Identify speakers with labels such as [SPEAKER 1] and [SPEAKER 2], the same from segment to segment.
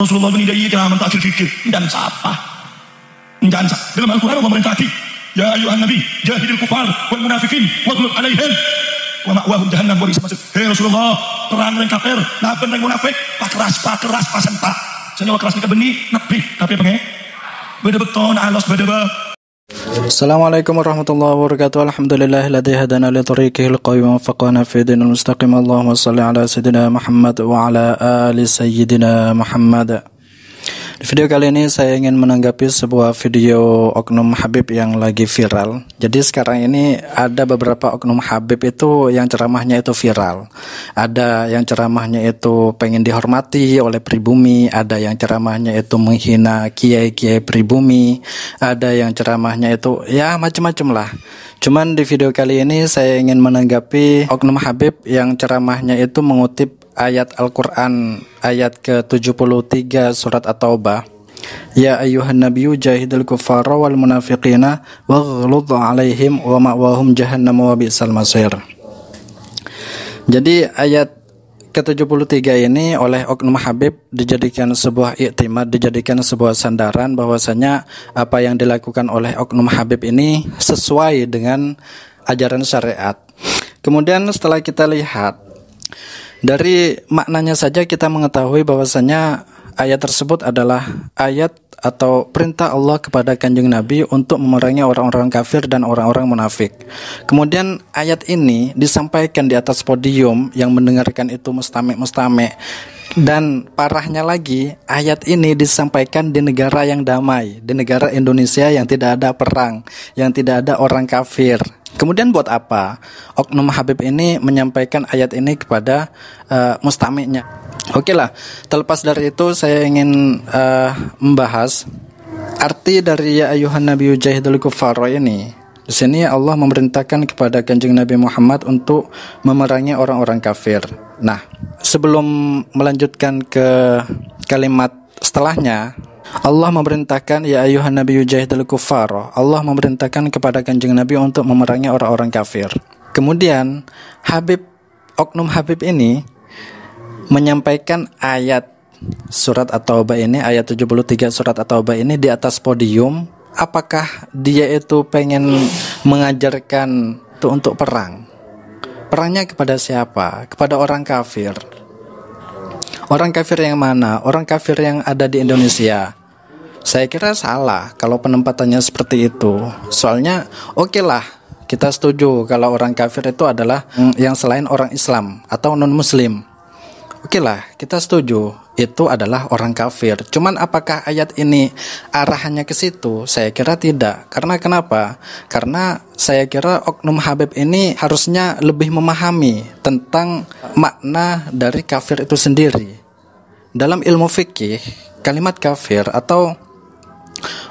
[SPEAKER 1] Rasulullah menidai kiraman taksir fikir dan siapa? Menjansa dalam Al-Quran Allah merintahkan, ya ayuhan nabi jahidil kufar wal munafikin waghlub alaihim wa ma'wahum jahannam wa bi'sal masir. Hei Rasulullah, perang dengan kafir, laban dengan munafik, pakeras pasentak. Senyawa keras ni beni nabi tapi pengen beda beton alos beda ba.
[SPEAKER 2] Assalamualaikum warahmatullahi wabarakatuh. Alhamdulillahilladzi hadana li tariqihil qayyim wa faqana fi dinil mustaqim. Allahumma shalli ala sayyidina Muhammad wa ala ali sayyidina Muhammad. Di video kali ini saya ingin menanggapi sebuah video oknum Habib yang lagi viral. Jadi sekarang ini ada beberapa oknum Habib itu yang ceramahnya itu viral. Ada yang ceramahnya itu pengen dihormati oleh pribumi, ada yang ceramahnya itu menghina kiai-kiai pribumi, ada yang ceramahnya itu ya macam-macam lah. Cuman di video kali ini saya ingin menanggapi oknum Habib yang ceramahnya itu mengutip ayat Al-Quran ayat ke-73 surat At-Taubah. Ya ayyuhan nabiyyu jahidil kuffara wal munafiqina waghludh alaihim wa ma'wahum jahannam wa bi'sal masir. Jadi ayat ke-73 ini oleh oknum Habib dijadikan sebuah iktimad, dijadikan sebuah sandaran bahwasanya apa yang dilakukan oleh oknum Habib ini sesuai dengan ajaran syariat. Kemudian setelah kita lihat dari maknanya saja kita mengetahui bahwasanya ayat tersebut adalah ayat atau perintah Allah kepada Kanjeng Nabi untuk memerangi orang-orang kafir dan orang-orang munafik. Kemudian ayat ini disampaikan di atas podium, yang mendengarkan itu mustami'. Dan parahnya lagi, ayat ini disampaikan di negara yang damai, di negara Indonesia yang tidak ada perang, yang tidak ada orang kafir. Kemudian buat apa oknum Habib ini menyampaikan ayat ini kepada mustami'nya? Oke lah, terlepas dari itu saya ingin membahas arti dari ya ayyuhan nabiyyu jahidil kuffara ini. Di sini Allah memerintahkan kepada Kanjeng Nabi Muhammad untuk memerangi orang-orang kafir. Nah, sebelum melanjutkan ke kalimat setelahnya, Allah memerintahkan ya ayyuhan nabiyyu jahidil kuffara. Allah memerintahkan kepada Kanjeng Nabi untuk memerangi orang-orang kafir. Kemudian oknum Habib ini menyampaikan ayat surat At-Taubah ini, ayat 73 surat At-Taubah ini di atas podium. Apakah dia itu pengen mengajarkan itu untuk perang? Perangnya kepada siapa? Kepada orang kafir. Orang kafir yang mana? Orang kafir yang ada di Indonesia. Saya kira salah kalau penempatannya seperti itu. Soalnya oke lah, kita setuju kalau orang kafir itu adalah yang selain orang Islam atau non-Muslim. Oke lah, kita setuju itu adalah orang kafir. Cuman apakah ayat ini arahannya ke situ? Saya kira tidak. Karena kenapa? Karena saya kira oknum Habib ini harusnya lebih memahami tentang makna dari kafir itu sendiri. Dalam ilmu fikih, kalimat kafir atau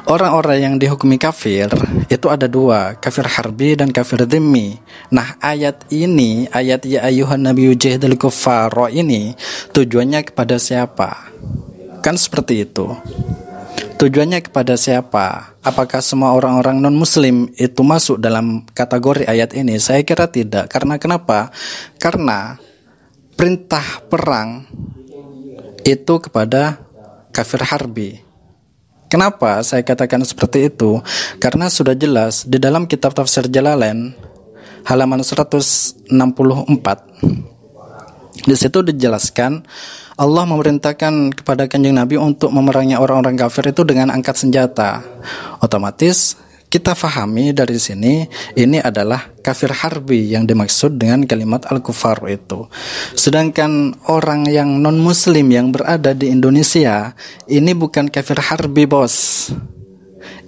[SPEAKER 2] orang-orang yang dihukumi kafir itu ada dua, kafir harbi dan kafir dhimmi. Nah, ayat ini, ayat ya ayyuhan nabiyyu jahidil kuffara ini tujuannya kepada siapa? Kan seperti itu. Tujuannya kepada siapa? Apakah semua orang-orang non-muslim itu masuk dalam kategori ayat ini? Saya kira tidak. Karena kenapa? Karena perintah perang itu kepada kafir harbi. Kenapa saya katakan seperti itu? Karena sudah jelas di dalam kitab tafsir Jalalain halaman 164 di situ dijelaskan Allah memerintahkan kepada Kanjeng Nabi untuk memerangi orang-orang kafir itu dengan angkat senjata. Otomatis kita fahami dari sini ini adalah kafir harbi yang dimaksud dengan kalimat al-kufar itu. Sedangkan orang yang non-muslim yang berada di Indonesia ini bukan kafir harbi, bos.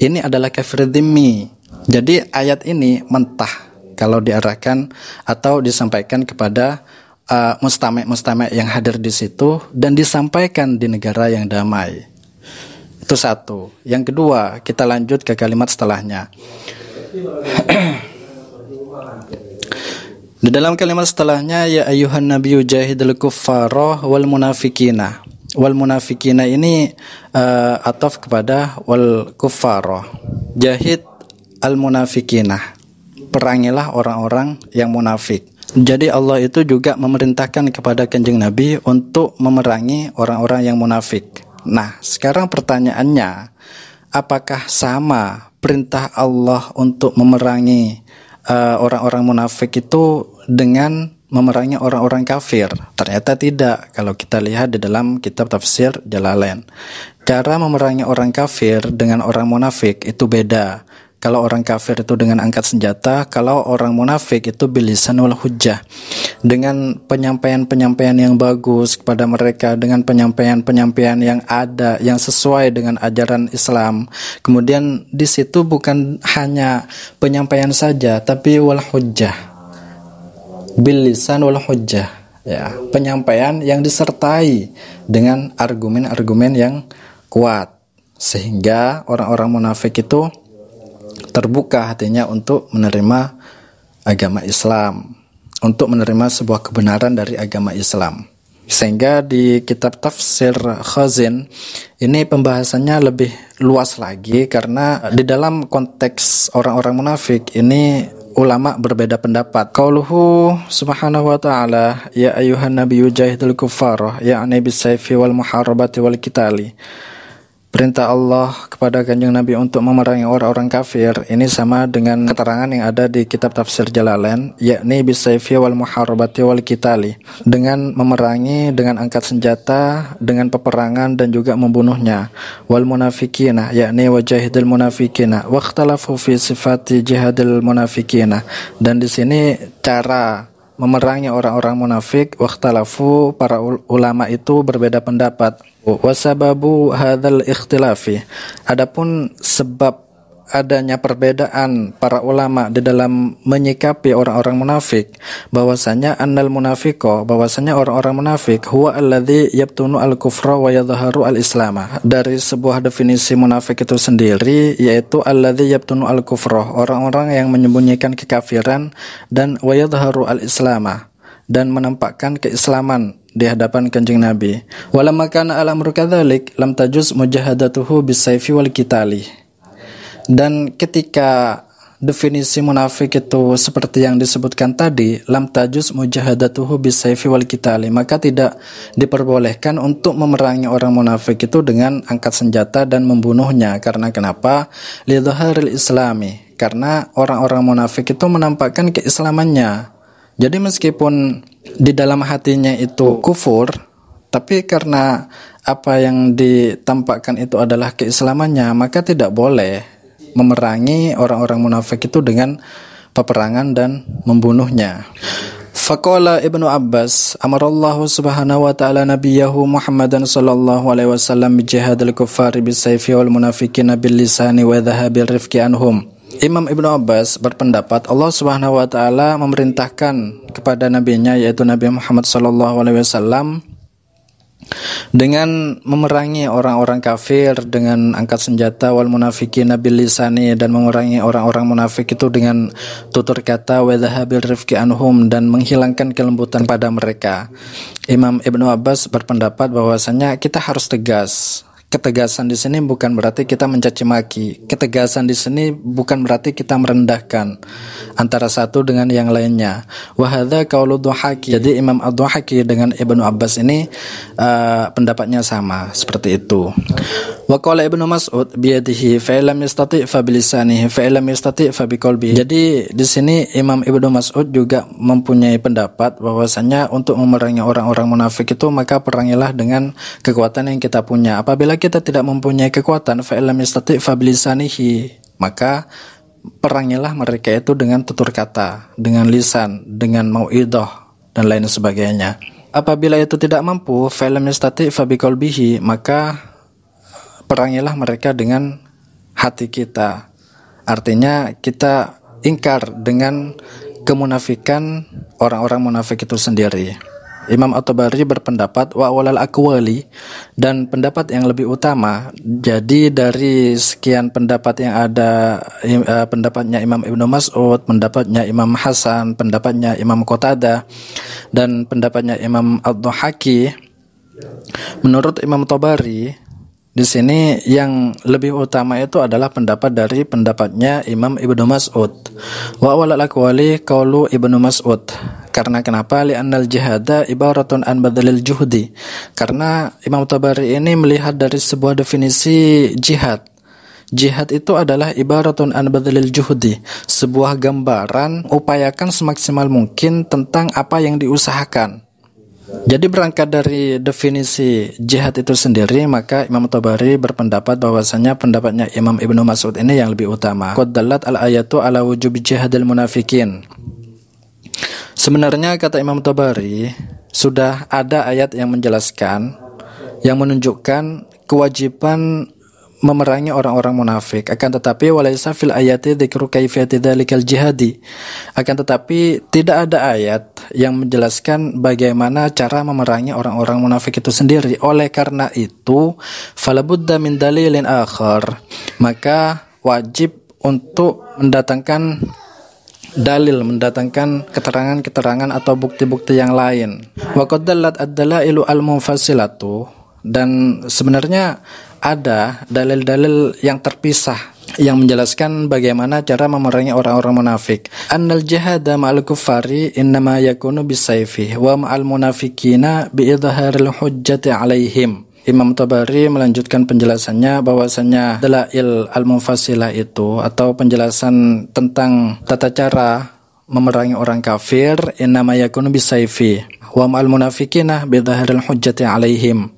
[SPEAKER 2] Ini adalah kafir dhimmi. Jadi ayat ini mentah kalau diarahkan atau disampaikan kepada mustami' yang hadir di situ dan disampaikan di negara yang damai. Itu satu. Yang kedua, kita lanjut ke kalimat setelahnya. Di dalam kalimat setelahnya ya ayyuhan nabiyyu jahidil kuffara wal munafiqina. Wal munafiqina ini ataf kepada wal kuffara. Jahid al munafiqina. Perangilah orang-orang yang munafik. Jadi Allah itu juga memerintahkan kepada Kanjeng Nabi untuk memerangi orang-orang yang munafik. Nah, sekarang pertanyaannya, apakah sama perintah Allah untuk memerangi orang-orang munafik itu dengan memerangi orang-orang kafir? Ternyata tidak. Kalau kita lihat di dalam kitab tafsir Jalalain, cara memerangi orang kafir dengan orang munafik itu beda. Kalau orang kafir itu dengan angkat senjata, kalau orang munafik itu bilisan wal hujjah, dengan penyampaian-penyampaian yang bagus kepada mereka, dengan penyampaian-penyampaian yang ada, yang sesuai dengan ajaran Islam. Kemudian di situ bukan hanya penyampaian saja, tapi wal hujjah, bilisan wal hujjah, ya, penyampaian yang disertai dengan argumen-argumen yang kuat, sehingga orang-orang munafik itu terbuka hatinya untuk menerima agama Islam, untuk menerima sebuah kebenaran dari agama Islam. Sehingga di kitab tafsir Khazin ini pembahasannya lebih luas lagi, karena di dalam konteks orang-orang munafik ini ulama berbeda pendapat. Qauluhu subhanahu wa ta'ala, ya ayyuhan nabiyyu jahidil kuffara ya'ni bisayfi wal muharabati wal qitali. Perintah Allah kepada Kanjeng Nabi untuk memerangi orang-orang kafir ini sama dengan keterangan yang ada di kitab tafsir Jalalain, yakni bisayfi wal muharabati wal qitali, dengan memerangi dengan angkat senjata, dengan peperangan dan juga membunuhnya. Wal munafikina, yakni wajahidil munafikina, wakhtalafu fi sifati jihadil munafikina. Dan di sini cara memerangi orang-orang munafik, wakhtalafu, para ulama itu berbeda pendapat. Wasababu hadzal ikhtilafi, adapun sebab adanya perbedaan para ulama di dalam menyikapi orang-orang munafik, bahwasanya annal munafiqo, bahwasanya orang-orang munafik huwa alladzi yabtunu al-kufra wa yadhharu al-islama. Dari sebuah definisi munafik itu sendiri, yaitu alladzi yabtunu al-kufra, orang-orang yang menyembunyikan kekafiran, dan wa yadhharu al-islama, dan menampakkan keislaman di hadapan Kanjeng Nabi. Walamma kana al-amru kadzalik lam tajuz mujahadatuhu bisayfi wal qitali. Dan ketika definisi munafik itu seperti yang disebutkan tadi, lam tajuz mujahadatuhu bisayfi wal qitali, maka tidak diperbolehkan untuk memerangi orang munafik itu dengan angkat senjata dan membunuhnya. Karena kenapa? Lidhaharil islami, karena orang-orang munafik itu menampakkan keislamannya. Jadi meskipun di dalam hatinya itu kufur, tapi karena apa yang ditampakkan itu adalah keislamannya, maka tidak boleh memerangi orang-orang munafik itu dengan peperangan dan membunuhnya. Faqala Ibnu Abbas, amarallahu subhanahu wa ta'ala nabiyahu Muhammadan sallallahu alaihi wasallam bijihadil kuffari bisayfi wal munafiqina bil lisani wa dhahabil rifqi anhum. Imam Ibnu Abbas berpendapat Allah Subhanahu wa taala memerintahkan kepada nabinya, yaitu Nabi Muhammad sallallahu alaihi wasallam, dengan memerangi orang-orang kafir dengan angkat senjata, wal munafiqina bil lisani, dan memerangi orang-orang munafik itu dengan tutur kata, wa dhahabil rifqi anhum, dan menghilangkan kelembutan pada mereka. Imam Ibnu Abbas berpendapat bahwasanya kita harus tegas. Ketegasan di sini bukan berarti kita mencaci maki. Ketegasan di sini bukan berarti kita merendahkan antara satu dengan yang lainnya. Wa hadza qaulu Dhuhaki. Jadi Imam Ad-Dhuhaki dengan Ibnu Abbas ini pendapatnya sama seperti itu. Wa qala Ibnu Mas'ud biyadihi fa lam yastati' fa bilisanihi fa lam yastati' fa biqalbihi. Jadi di sini Imam Ibnu Mas'ud juga mempunyai pendapat bahwasanya untuk memerangi orang-orang munafik itu maka perangilah dengan kekuatan yang kita punya. Apabila kita tidak mempunyai kekuatan, fa lam yastati' fa bilisanihi, maka perangilah mereka itu dengan tutur kata, dengan lisan, dengan mau'idah dan lain sebagainya. Apabila itu tidak mampu, fa lam yastati' fa biqalbihi, maka perangilah mereka dengan hati kita. Artinya kita ingkar dengan kemunafikan orang-orang munafik itu sendiri. Imam At-Tabari berpendapat wa walal aqwali, dan pendapat yang lebih utama. Jadi dari sekian pendapat yang ada, pendapatnya Imam Ibnu Mas'ud, pendapatnya Imam Hasan, pendapatnya Imam Qatadah, dan pendapatnya Imam Ad-Dhuhaki, menurut Imam Tabari di sini yang lebih utama itu adalah pendapat dari pendapatnya Imam Ibnu Mas'ud. Wa walal aqwali qaulu Ibnu Mas'ud. Karena kenapa? Li'annal jihada ibaratun an badalil juhdi. Karena Imam Tabari ini melihat dari sebuah definisi jihad. Jihad itu adalah ibaratun an badalil juhdi, sebuah gambaran upayakan semaksimal mungkin tentang apa yang diusahakan. Jadi berangkat dari definisi jihad itu sendiri, maka Imam Tabari berpendapat bahwasanya pendapatnya Imam Ibnu Mas'ud ini yang lebih utama. Qad dallat al-ayatu ala wujubi jihadil munafikin. Sebenarnya kata Imam Tabari, sudah ada ayat yang menjelaskan, yang menunjukkan kewajiban memerangi orang-orang munafik. Akan tetapi walaisa fil ayati dzikru kaifiyati dzalikal jihadi. Akan tetapi tidak ada ayat yang menjelaskan bagaimana cara memerangi orang-orang munafik itu sendiri. Oleh karena itu, falabudda min dalilin akhar. Maka wajib untuk mendatangkan dalil, mendatangkan keterangan-keterangan atau bukti-bukti yang lain. Wa qad dallat ad-dalailu al-munfasilatu, dan sebenarnya ada dalil-dalil yang terpisah yang menjelaskan bagaimana cara memerangi orang-orang munafik. Annal jihada ma'al kuffari innama yakunu bisayfi wa ma'al munafikina biidharil hujjati alaihim. Imam Tabari melanjutkan penjelasannya bahwasanya dalail al-munfasilah itu atau penjelasan tentang tata cara memerangi orang kafir innama yakunu bisayfi wa ma'al munafikina biidharil hujjati alaihim.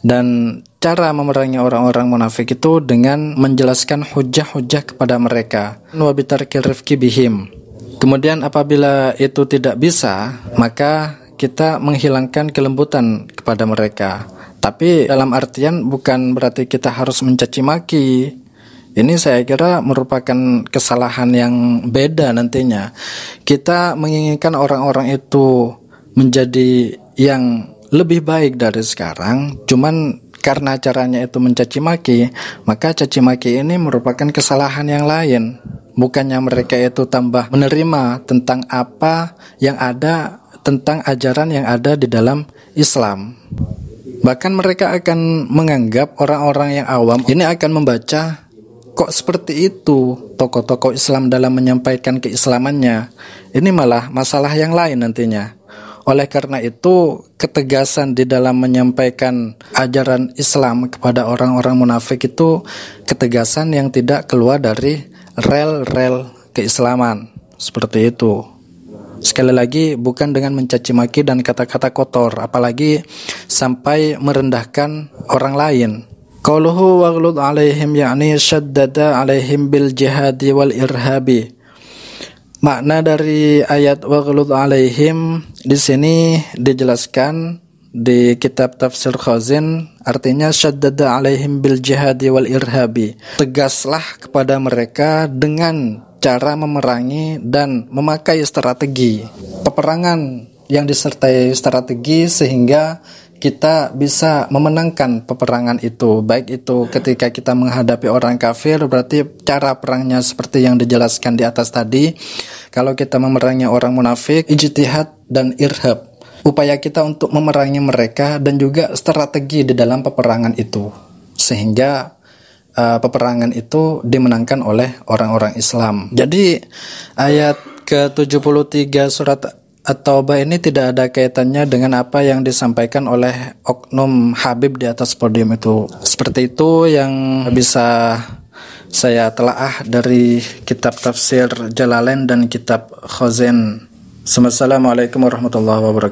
[SPEAKER 2] Dan cara memerangi orang-orang munafik itu dengan menjelaskan hujah-hujah kepada mereka. Wa bitarkil rifqi bihim. Kemudian apabila itu tidak bisa, maka kita menghilangkan kelembutan kepada mereka. Tapi dalam artian bukan berarti kita harus mencaci maki. Ini saya kira merupakan kesalahan yang beda nantinya. Kita menginginkan orang-orang itu menjadi yang lebih baik dari sekarang, cuman karena caranya itu mencaci maki, maka caci maki ini merupakan kesalahan yang lain. Bukannya mereka itu tambah menerima tentang apa yang ada, tentang ajaran yang ada di dalam Islam. Bahkan mereka akan menganggap orang-orang yang awam ini akan membaca, kok seperti itu tokoh-tokoh Islam dalam menyampaikan keislamannya. Ini malah masalah yang lain nantinya. Oleh karena itu, ketegasan di dalam menyampaikan ajaran Islam kepada orang-orang munafik itu ketegasan yang tidak keluar dari rel-rel keislaman. Seperti itu. Sekali lagi, bukan dengan mencaci maki dan kata-kata kotor, apalagi sampai merendahkan orang lain. Qauluhu waghlud alaihim yakni syaddada alaihim bil jihadi wal irhabi. Makna dari ayat waghlud alaihim di sini dijelaskan di kitab Tafsir Khazin, artinya syaddada alaihim bil jihadi wal irhabi. Tegaslah kepada mereka dengan cara memerangi dan memakai strategi. Peperangan yang disertai strategi sehingga kita bisa memenangkan peperangan itu. Baik itu ketika kita menghadapi orang kafir, berarti cara perangnya seperti yang dijelaskan di atas tadi. Kalau kita memerangi orang munafik, ijtihad dan irhab. Upaya kita untuk memerangi mereka dan juga strategi di dalam peperangan itu. Sehingga peperangan itu dimenangkan oleh orang-orang Islam. Jadi ayat ke-73 surat At-Taubah ini tidak ada kaitannya dengan apa yang disampaikan oleh oknum Habib di atas podium itu. Seperti itu yang bisa saya telaah dari kitab Tafsir Jalalain dan kitab Khazin. Assalamualaikum warahmatullahi wabarakatuh.